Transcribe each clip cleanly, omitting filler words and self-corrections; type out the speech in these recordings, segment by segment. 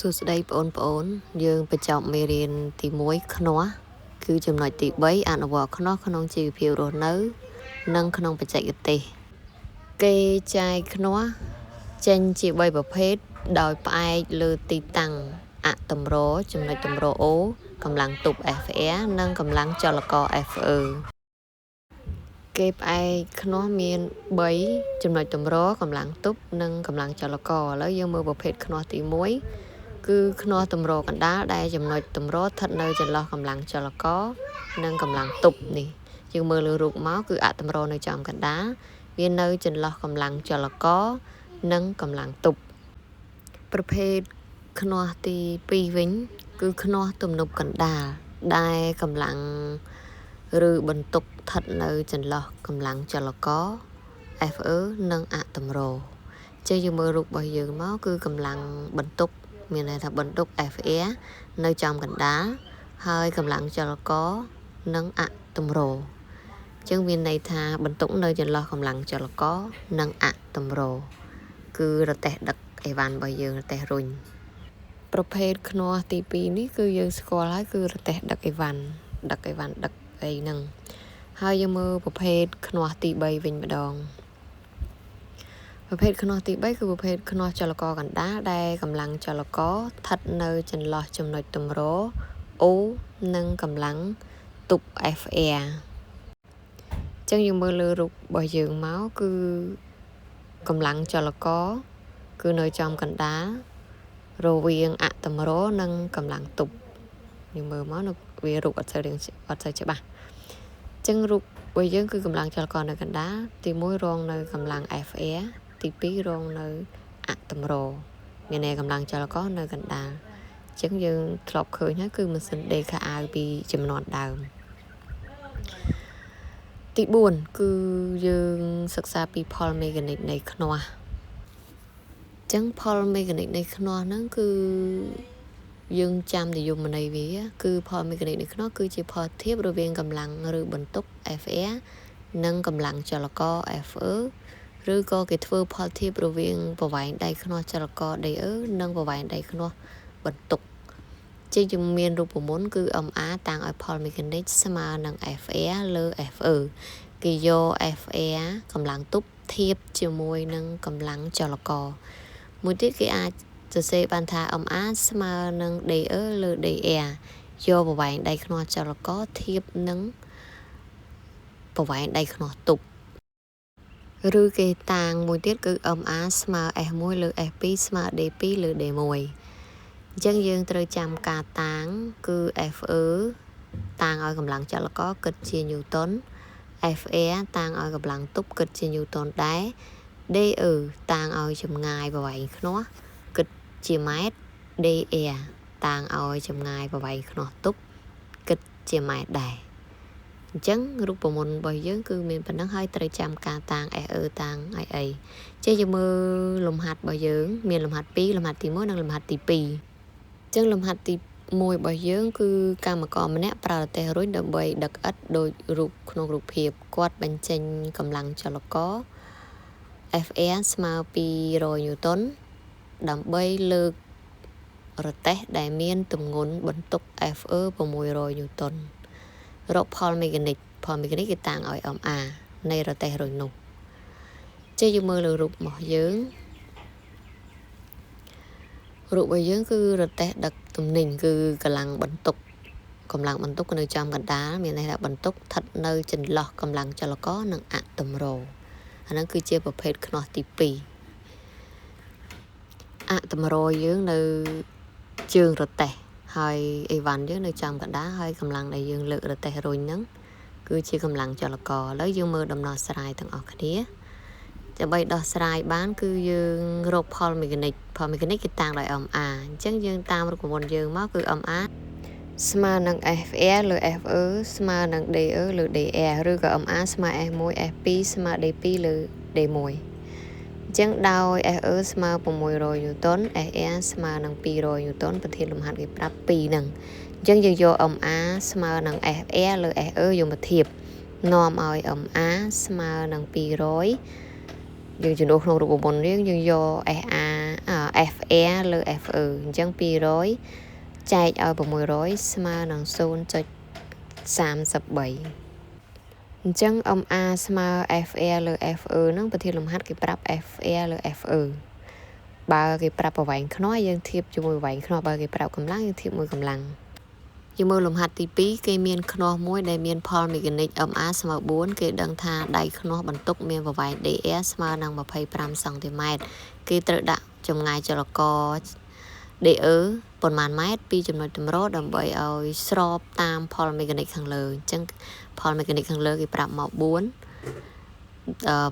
សួស្តីបងប្អូនយើងបញ្ចប់មេរៀនទី1ខ្នោះគឺចំណុចទី3អនុវត្តខ្នោះក្នុងជីវភាពរស់នៅនិងក្នុងបច្ចេកទេសគេចែកខ្នោះចេញជា3ប្រភេទដោយផ្អែកលើទីតាំងអតម្រចំណុចតម្រ O កម្លាំងទប់ FR និងកម្លាំងចលករ FE គេផ្អែកខ្នោះមាន3ចំណុចតម្រកម្លាំងទប់និងកម្លាំងចលករឥឡូវយើងមើលប្រភេទខ្នោះទី1គឺខ្នោះតម្រកណ្ដាលដែលចំណុចតម្រស្ថិតនៅចន្លោះកម្លាំងចលករនិងកម្លាំងទប់នេះយើងមើលលើរូបមកគឺអតម្រនៅចំកណ្ដាលវានៅចន្លោះកម្លាំងចលករនិងកម្លាំងទប់ប្រភេទខ្នោះទី2វិញគឺខ្នោះទំនប់កណ្ដាលដែលកម្លាំងឬបន្ទុកស្ថិតនៅចន្លោះកម្លាំងចលករ FE និងអតម្រចេះយើងមើលរូបរបស់យើងមកគឺកម្លាំងបន្ទុកមានន័យថាបន្ទុក FR នៅចំកណ្ដាលហើយកម្លាំងចលករនិងអតម្រចឹងមានន័យថាបន្ទុកនៅចន្លោះកម្លាំងចលករនិងអតម្រគឺរទេះដឹកអីវ៉ាន់របស់យើងរទេះរុញប្រភេទខ្នោះទី2នេះគឺយើងស្គាល់ហើយគឺរទេះដឹកអីវ៉ាន់ដឹកអីហ្នឹងហើយយើងមើលប្រភេទខ្នោះទី3វិញម្ដងប្រភេទខ្នោះទី3គឺប្រភេទខ្នោះចលករកណ្ដាលដែលកម្លាំងចលករស្ថិតនៅចន្លោះចំណុចតម្រ O និងកម្លាំងទប់ FR ចឹងយើងមើលលើរូបរបស់យើងមកគឺកម្លាំងចលករគឺនៅចំកណ្ដាលរវាងអតម្រនិងកម្លាំងទប់យើងមើលមកនៅវារូបអត់សូវច្បាស់ចឹងរូបរបស់យើងគឺកម្លាំងចលករនៅកណ្ដាលទី1រងនៅកម្លាំង FR ទី2រងនៅអតម្រមានន័យកម្លាំងចលករនៅកណ្ដាលចឹងយើងធ្លាប់ឃើញហើយគឺម៉ាស៊ីនដេរខោអាវពីចំនួនដើមទី4គឺយើងសិក្សាពីផលមេកានិកនៃខ្នោះចឹងផលមេកានិកនៃខ្នោះហ្នឹងគឺយើងចាំនិយមន័យវាគឺផលមេកានិកនៃខ្នោះគឺជាផលធៀបរវាងកម្លាំងឬបន្ទុក FR និងកម្លាំងចលករ FE ឬក៏គេធ្វើផលធៀបរវាងប្រវែងដៃខ្នោះចលករ DE និងប្រវែងដៃខ្នោះបន្ទុកជាជំមានរូបមន្តគឺ MA តាំងឲ្យផលមេកានិកស្មើនឹង FR លើ FE គេយក FR កម្លាំងទប់ធៀបជាមួយនឹងកម្លាំងចលករមួយទៀតគេអាចសរសេរបានថា MA ស្មើនឹង DE លើ DR យកប្រវែងដៃខ្នោះចលករធៀបនឹងប្រវែងដៃខ្នោះទប់ឬគេតាំងមួយទៀតគឺ MA ស្មើ S1 លើ S2 ស្មើ D2 លើ D1 អញ្ចឹងយើងត្រូវចាំការតាំងគឺ FE តាំងឲ្យកម្លាំងចលករគិតជាញូតុន FR តាំងឲ្យកម្លាំងទប់គិតជាញូតុនដែរ DE តាំងឲ្យចម្ងាយប្រវែងខ្នោះគិតជាម៉ែត្រ DR តាំងឲ្យចម្ងាយប្រវែងខ្នោះទប់គិតជាម៉ែត្រដែរអញ្ចឹងរូបមន្តរបស់យើងគឺមានប៉ុណ្ណឹងហើយត្រូវចាំការតាំង SE តាំងអីចេះយើងមើលលំហាត់របស់យើងមានលំហាត់2លំហាត់ទី1និងលំហាត់ទី2អញ្ចឹងលំហាត់ទី1របស់យើងគឺកម្មករម្នាក់ប្រើរទេះរុញដើម្បីដឹកឥដ្ឋដោយរូបក្នុងរូបភាពគាត់បញ្ចេញកម្លាំងចលករ FR ស្មើ200ញូតុនដើម្បីលើករទេះដែលមានទម្ងន់បន្ទុក FE 600ញូតុនរកផលមេកានិកគេតាំងឲ្យ MA នៃរទេះរុញនោះចេះយើងមើលលើរូបរបស់យើងគឺរទេះដឹកទំនិញគឺកម្លាំងបន្ទុកនៅចំកណ្ដាលមានន័យថាបន្ទុកស្ថិតនៅចន្លោះកម្លាំងចលករនិងអតម្រអាហ្នឹងគឺជាប្រភេទខ្នោះទី2អតម្រយើងនៅជើងរទេះហើយអីវ៉ាន់យើងនៅចំកណ្ដាលហើយកម្លាំងដែលយើងលើករទេះរុញហ្នឹងគឺជាកម្លាំងចលករឥឡូវយើងមើលដំណោះស្រាយទាំងអស់គ្នាដើម្បីដោះស្រាយបានគឺយើងរកផលមេកានិកគេតាំងដោយ MA អញ្ចឹងយើងតាមរូបមន្តយើងមកគឺ MA ស្មើនឹង FR លើ FE ស្មើនឹង DE លើ DR ឬក៏ MA ស្មើ S1 S2 ស្មើ D2 លើ D1 អញ្ចឹងដោយ SE ស្មើ600ញូតុន SR ស្មើនឹង200ញូតុនប្រធានលំហាត់គេប្រាប់2ហ្នឹងអញ្ចឹងយើងយក MA ស្មើនឹង FR លើ SE យកមកធៀបនាំឲ្យ MA ស្មើនឹង200យើងជំនួសក្នុងរូបមន្តយើងយក FE លើ FE អញ្ចឹង200ចែកឲ្យ600ស្មើនឹង 0.33 អញ្ចឹង MA ស្មើ FE លើ FE ហ្នឹងប្រធានលំហាត់គេប្រាប់ FE លើ FE បើគេប្រាប់ប្រវែងខ្នោះយើងធៀបជាមួយប្រវែងខ្នោះបើគេប្រាប់កម្លាំងយើងធៀបមួយកម្លាំងយើងមើលលំហាត់ទី2គេមានខ្នោះមួយដែលមានផលមេកានិក MA ស្មើ4គេដឹងថាដៃខ្នោះបន្ទុកមានប្រវែង DR ស្មើនឹង25សង់ទីម៉ែត្រគេត្រូវដាក់ចម្ងាយចលករ DE ប៉ុន្មានម៉ែត្រពីចំណុចតម្រដើម្បីឲ្យស្របតាមផលមេកានិកខាងលើអញ្ចឹងផលមេកានិកខាងលើគេប្រាប់មក4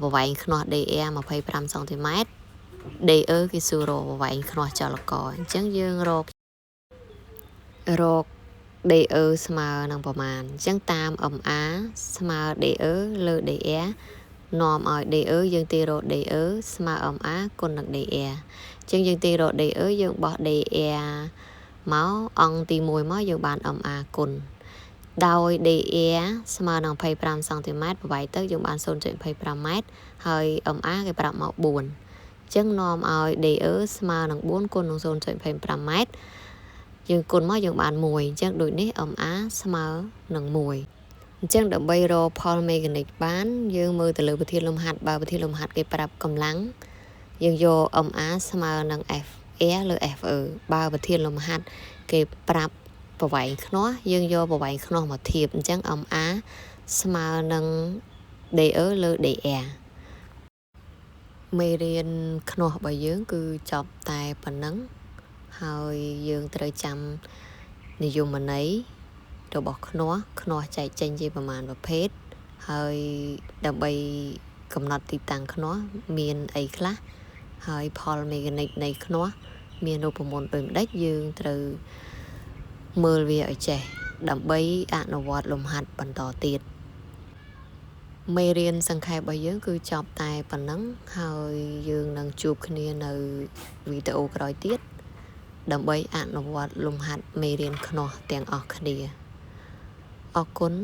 ប្រវែងខ្នោះ DR 25សង់ទីម៉ែត្រ DE គេសួររកប្រវែងខ្នោះចលករអញ្ចឹងយើងរក DE ស្មើនឹងប្រមាណអញ្ចឹងតាម MA ស្មើ DE លើ DR នាំឲ្យ DE យើងទីរក DE ស្មើ MA គុណនឹង DR អញ្ចឹងយើងទីរក DE យើងបោះ DR មកអង្គទី1មកយើងបាន MA គុណដោយ DR ស្មើនឹង25សង់ទីម៉ែត្រប្រវែងទៅយើងបាន 0.25 ម៉ែត្រហើយ MA គេប្រាប់មក4អញ្ចឹងនាំឲ្យ DE ស្មើនឹង4គុណនឹង 0.25 ម៉ែត្រយើងគុណមកយើងបាន1អញ្ចឹងដូចនេះ MA ស្មើនឹង1អញ្ចឹងដើម្បីរកផលមេកានិកបានយើងមើលទៅលើប្រធានលំហាត់បើប្រធានលំហាត់គេប្រាប់កម្លាំងយើងយក MA ស្មើនឹង FE លើ FE បើប្រធានលំហាត់គេប្រាប់ប្រវែងខ្នោះយើងយកប្រវែងខ្នោះមកធៀបអញ្ចឹង MA ស្មើនឹង DE លើ DR មេរៀនខ្នោះរបស់យើងគឺចប់តែប៉ុណ្ណឹងហើយយើងត្រូវចាំនិយមន័យរបស់ខ្នោះចែកចេញជាប្រមាណប្រភេទហើយដើម្បីកំណត់ទីតាំងខ្នោះមានអីខ្លះហើយផលមេកានិកនៃខ្នោះមានរូបមន្តដូចម្ដេចយើងត្រូវមើលវាឲ្យចេះដើម្បីអនុវត្តលំហាត់បន្តទៀតមេរៀនសង្ខេបរបស់យើងគឺចប់តែប៉ុណ្ណឹងហើយយើងនឹងជួបគ្នានៅវីដេអូក្រោយទៀតដើម្បីអនុវត្តលំហាត់មេរៀនខ្នោះទាំងអស់គ្នាអរគុណ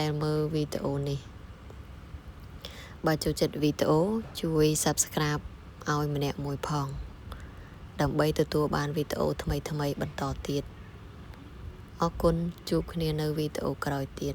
ដែលមើលវីដេអូនេះបើចូលចិត្តវីដេអូជួយ Subscribe ឲ្យម្នាក់មួយផងដើម្បីទទួលបានវីដេអូថ្មីៗបន្តទៀតអរគុណជួបគ្នានៅវីដេអូក្រោយទៀត